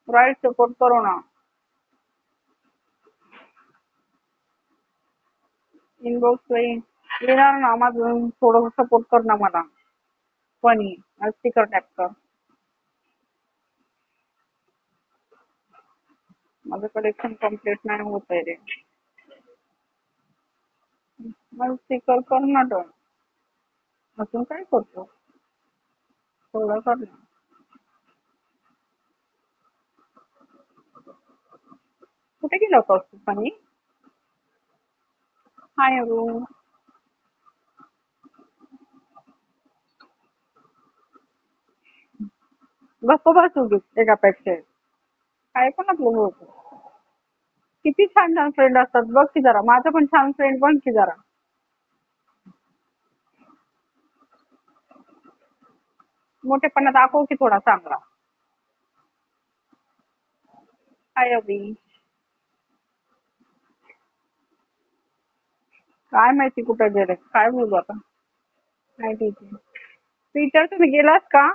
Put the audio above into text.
Right support करो ना. Inbox येणार ना. माझं थोडं सपोर्ट कर ना मला. फनी स्टिकर टॅग कर. माझं कलेक्शन कम्प्लीट नाही होत आहे रे. मला स्टिकर कर ना तर. अजून काय करतो. थोडं कर ना. कुठे गेला होतास तू फनी? हाय अरू. गप्प बस उगीच एकापेक्षा एक. काय पण आपलं होतं. किती छान छान फ्रेंड असतात बघ की जरा. माझं पण छान फ्रेंड बन की जरा. मोठेपणा दाखव की थोडा चांगला. हाय अभी. काय माहिती कुठे गेले. काय बोलू आता. नाही ठीक आहे. पीटर तुम्ही गेलात का?